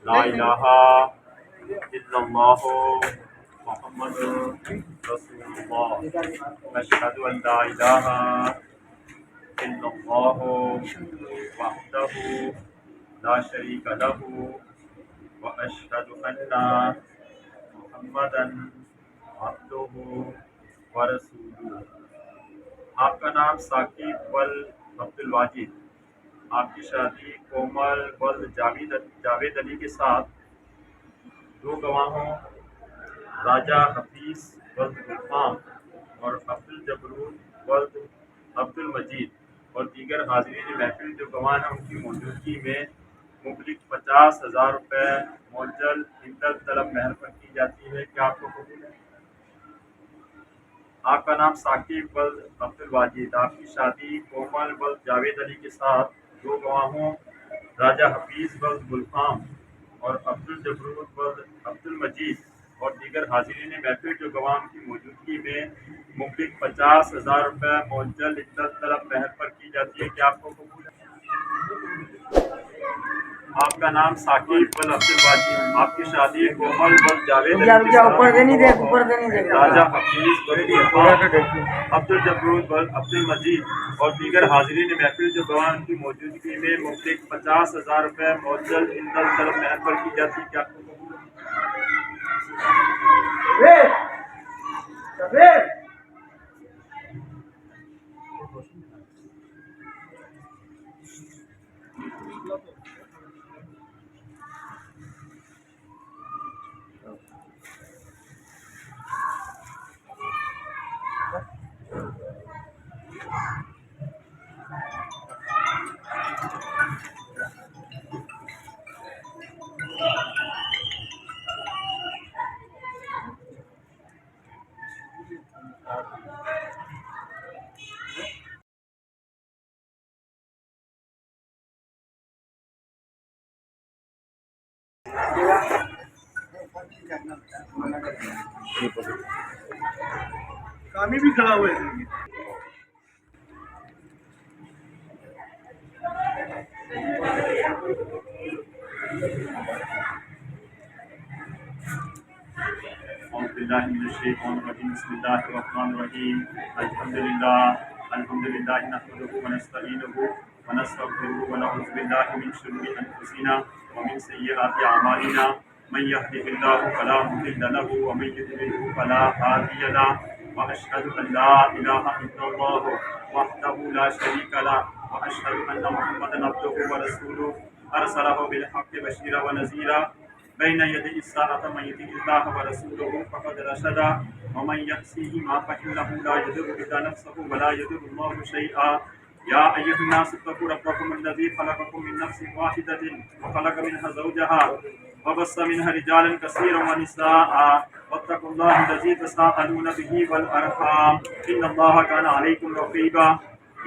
ला इलाहा इल्लल्लाह मुहम्मदुर रसूलुल्लाह अशहदु अन ला इलाहा इल्लल्लाह वहदहु ला शरीका लहु व अशहदु अन्ना मुहम्मदन अब्दुहु व रसूलुहु। आपका नाम साकिब वल अब्दुल वाजिद, आपकी शादी कोमल वल जावेद अली के साथ दो गवाहों राजा हफीज वल्द गुलफाम और अब्दुल जबरूद वल्द अब्दुल मजीद और दीगर हाजिरीन महफिल जो गवाह हैं उनकी मौजूदगी में मुबलिक 50,000 रुपये मुअज्जल इंदल तलब महर पर की जाती है। क्या आपको कबूल है? आपका नाम साकिब वल्द अब्दुल वाजिद, आपकी शादी कोमल वल्द जावेद अली के साथ दो गवाहों राजा हफीज वल्द गुलफाम और अब्दुल जबरूद वल्द अब्दुल मजीद और दीगर हाजिरीन महफिल जो गवाह की मौजूदगी में मुबलिक 50,000 रुपये मुअज्जल इद्दत तलब महर पर की जाती है। क्या आपको कबूल है? आपका नाम साकिब वल अब्दुल वाजिद, आपकी शादी कोमल वल जावेद राजा हफीज वल गुलफाम अब्दुल जबरूद वल अब्दुल मजीद और दीगर हाजिरीन महफिल जो गवाह की मौजूदगी में मुबलिक 50,000 रुपये मुअज्जल इद्दत तलब महर पर की जाती है। क्या आपको कबूल है? कामी भी खड़ा हुआ है। बिस्मिल्लाहिर्रहमानिर्रहीम अल्हम्दुलिल्लाह नहमदुहु व नस्तईनुहु व नस्तगफिरुहु व नऊज़ु बिल्लाहि मिन शुरूरि अनफुसिना व मिन सय्यिआति अमालिना मन यहदिहिल्लाहु फला मुदिल्ल लहु व मन युद्लिलहु फला हादिय लहु व अशहदु अन ला इलाहा इल्लल्लाह वहदहु ला शरीका लहु व अशहदु अन्ना मुहम्मदन अब्दुहु व रसूलुहु अरसलहु बिल हक़्क़ि बशीरा व नज़ीरा बैन यदई इस्साअत मन युतिइल्लाह व रसूलुहु फ़क़द रशदा व मन यअसिहिमा फ़इन्नहु ला यदुर्रु इल्ला नफ़्सहु व ला यदुर्रुल्लाहु शैआ। या अय्युहन्नास इत्तक़ू रब्बकुम अल्लज़ी ख़लक़कुम मिन नफ़्सिन वाहिदतिन व ख़लक़ मिनहा ज़ौजहा व बस्स मिनहा रिजालन कसीरन व निसाअ वत्तक़ुल्लाह अल्लज़ी तसाअलून बिही वल अरहाम इन्नल्लाह काना अलैकुम रक़ीबा।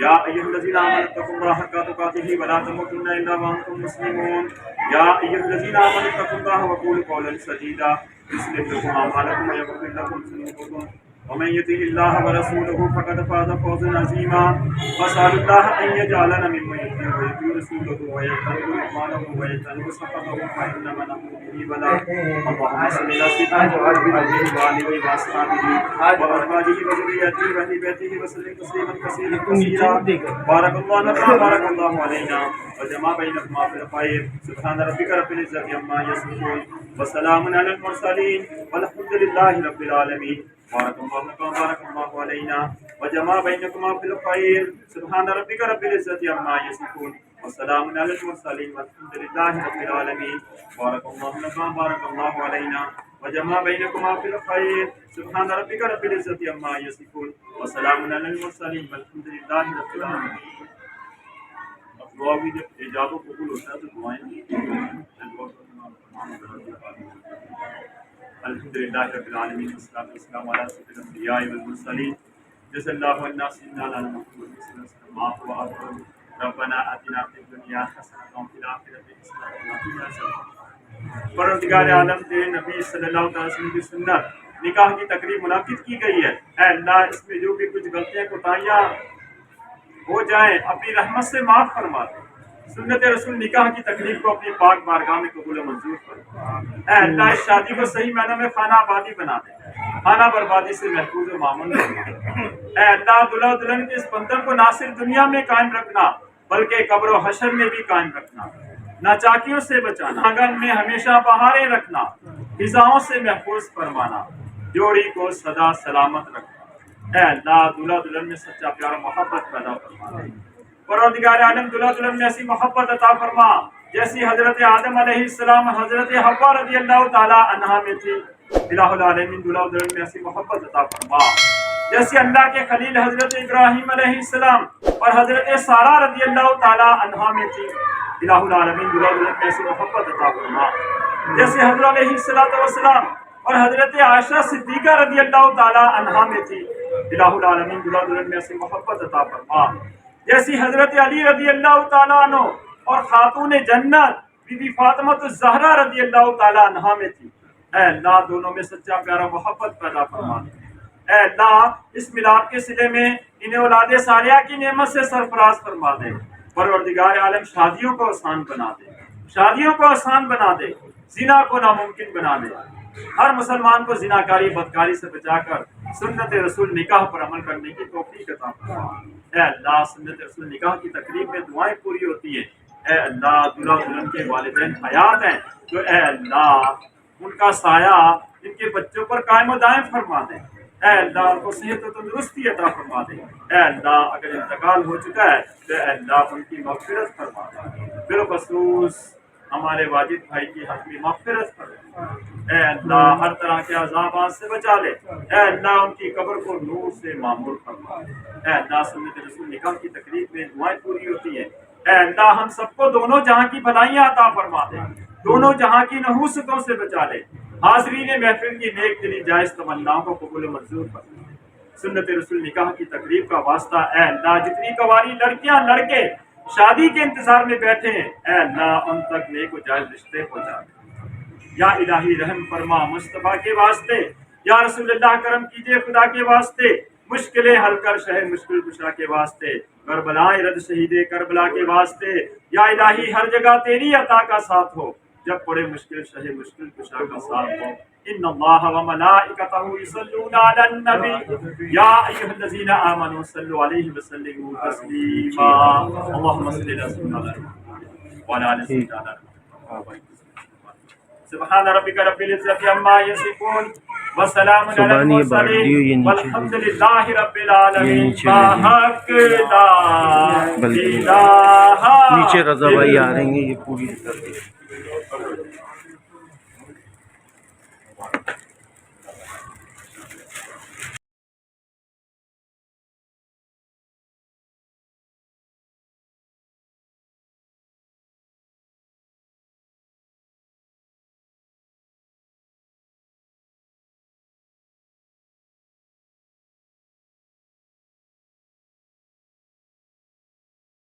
या अय्युहल्लज़ीना आमनु इत्तक़ुल्लाह हक़्क़ तुक़ातिही व ला तमूतुन्ना इल्ला व अंतुम मुस्लिमून। या अय्युहल्लज़ीना आमनु इत्तक़ुल्लाह व क़ूलू क़ौलन सदीदा युस्लिह लकुम अअमालकुम व यग़फिर लकुम ज़ुनूबकुम व मन युतिइल्लाह व रसूलहु फ़क़द फ़ाज़ फ़ौज़न अज़ीमा। वअस्अलुल्लाह अन यजअलना मिम्मन युतिइउ रसूलहु व यक़्बलु ईमानहु व यजतनिबु सख़तहु फ़इन्नमा नहनु बिही बलाग़। अल्लाहुम्मा सल्लि अला सय्यिदिना मुहम्मदिन व आलिहि व अस्हाबिहि व अज़वाजिहि व ज़ुर्रिय्यतिहि व अहलि बैतिहि व सल्लिम तस्लीमन कसीरन कसीरा। बारकल्लाहु अलैना व जमा बैनकुमा फ़िल ख़ैर। सुब्हान रब्बिका रब्बिल इज़्ज़ति अम्मा यसिफ़ून व सलामुन अलल मुरसलीन वल्हम्दुलिल्लाहि रब्बिल आलमीन। बारकल्लाहु अलैना व जमा बैनकुमा फ़िल ख़ैर। सुब्हान रब्बिका रब्बिल इज़्ज़ति अम्मा यसिफ़ून व सलामुन अलल मुरसलीन वल्हम्दुलिल्लाहि रब्बिल आलमीन। बारकल्लाहु अलैना व जमा बैनकुमा फ़िल ख़ैर। सुब्हान रब्बिका रब्बिल इज़्ज़ति अम्मा यसिफ़ून व सलामुन अलल मुरसलीन वल्हम्दुलिल्लाहि रब्बिल आलमीन। अब दुआ भी जब इजाब व कबूल होता है तो दुआएं अल्हम्दुलिल्लाहि रब्बिल आलमीन वस्सलातु वस्सलामु अला अशरफिल अंबिया'i वल मुरसलीन जज़ल्लाहु अन्ना सय्यिदना मुहम्मद सल्लल्लाहु अलैहि वसल्लम। रब्बना आतिना फिद दुनिया हसनतन व फिल आखिरति हसनतन व क़िना अज़ाबन्नार। परवरदिगार आलम तेरे नबी सल्लल्लाहु अलैहि वसल्लम की सुन्नत निकाह की तकरीब मुनाकिद की गई है। ऐ अल्लाह, इसमें जो भी कुछ गलतियां कोताहियां हो जाएं अपनी रहमत से माफ फरमा दे। सुन्नत रसूल निकाह की तकलीफ को अपनी पाक बारगाह में कबूल मंजूर कर। ऐ अल्लाह इस शादी को सही मायनों में खाना आबादी बना दे, खाना बर्बादी से महफूज और मामून रखना। ऐ अल्लाह दुल्हा दुल्हन के इस बंधन को ना सिर्फ दुनिया में कायम रखना बल्कि कब्र और हशर में भी कायम रखना। नाचाकियों से बचाना, आंगन में हमेशा बहारें रखना, फिजाओं से महफूज फरमाना, जोड़ी को सदा सलामत रखना। ऐ अल्लाह दुल्हा दुल्हन में सच्चा प्यार मोहब्बत पैदा फरमा। परवरदिगार आलम दुल्हा दुल्हन में ऐसी मोहब्बत अता फरमा जैसी हजरत आदम अलैहिस्सलाम और हजरत हव्वा रज़ियल्लाहु ताला अन्हा में थी। इलाहुल आलमीन दुल्हा दुल्हन में ऐसी मोहब्बत अता फरमा जैसे अल्लाह के खलील हजरत इब्राहिम अलैहिस्सलाम और हजरत सारा रज़ियल्लाहु ताला अन्हा में थी। इलाहुल आलमीन दुल्हा दुल्हन में ऐसी मोहब्बत अता फरमा जैसे हजरत अलैहिस्सलातु वस्सलाम और हजरत आयशा सिद्दीका रज़ियल्लाहु ताला अन्हा में थी। इलाहुल आलमीन दुल्हा दुल्हन में ऐसी मोहब्बत अता फरमा जैसी हजरत अली रज़ियल्लाहु ताला अन्हु और खातून जन्नत बीबी फातिमा ज़हरा रज़ियल्लाहु ताला अन्हा में थी। ऐ अल्लाह दोनों में सच्चा प्यारा मोहब्बत पैदा फरमा। ऐ अल्लाह इस मिलाद के सिले में इन्हें औलादे सालिया की नेमत से सरफराज फरमा दे। परवरदिगार आलम शादियों को आसान बना दे, शादियों को आसान बना दे, जिना को नामुमकिन बना दे। हर मुसलमान को जिनाकारी बदकारी से बचाकर सुन्नत रसूल निकाह पर अमल करने की तौफीक अता फरमा। ऐ अल्लाह सुन्नत रसूल निकाह की तकरीब में दुआएं पूरी होती हैं। ऐ अल्लाह दुल्हा दुल्हन के वालिदैन हयात हैं तो ऐ अल्लाह उनका साया इनके बच्चों पर कायम व दायम फरमा दे। ऐ अल्लाह उनको सेहत और तंदुरुस्ती अता फरमा दे। ऐ अल्लाह अगर इंतकाल हो चुका है तो ऐ अल्लाह उनकी मग़फ़िरत फरमा दे। बिलख़ुसूस हमारे वाजिद भाई की हक़ मग़फ़िरत फरमा। ऐ अल्लाह हर तरह के अज़ाबात से बचा ले। ऐ अल्लाह उनकी कब्र को नूर से मामूर फरमा। ऐ अल्लाह सुन्नत रसूल निकाह की तकरीब में दुआएं पूरी होती हैं। ऐ अल्लाह हम सबको दोनों जहां की भलाइयां अता फरमा दे, दोनों जहां की नहूसतों से बचा ले। हाज़रीन महफिल की नेक दिली जायज़ तमन्नाओं को कबूल मंजूर फरमा। सुन्नत रसूल निकाह की तकरीब का वास्ता ऐ अल्लाह जितनी कवारी लड़कियां लड़के शादी के इंतजार में बैठे हैं ऐ अल्लाह उन तक नेक व जायज़ रिश्ते पहुंचा दे। या इलाही रहम फरमा मुस्तफ़ा के वास्ते, या रसूलुल्लाह करम कीजिए खुदा के वास्ते, मुश्किलें हल कर शहर मुश्किल कुशा के वास्ते, करबलाए रद शहीदे करबला के वास्ते। या इलाही हर जगह तेरी अता का साथ हो, जब पड़े मुश्किल शहे मुश्किल कुशा का साथ हो। इन्नल्लाह व मलाइकतहु युसल्लूना अलन नबी या अय्युहल्लज़ीना आमनू सल्लु अलैहि व सल्लिमू तस्लीमा। अल्लाहुम्मा सल्लि अला सय्यिदिना व अला आलि सय्यिदिना। सुब्हान रब्बिका रब्बिल इज्जति अम्मा यसिफून व सलामुन अलल मुरसलीन वल्हम्दुलिल्लाहि रब्बिल आलमीन। बाहक ला इलाहा नीचे रजा भाई आ रहे हैं ये पूरी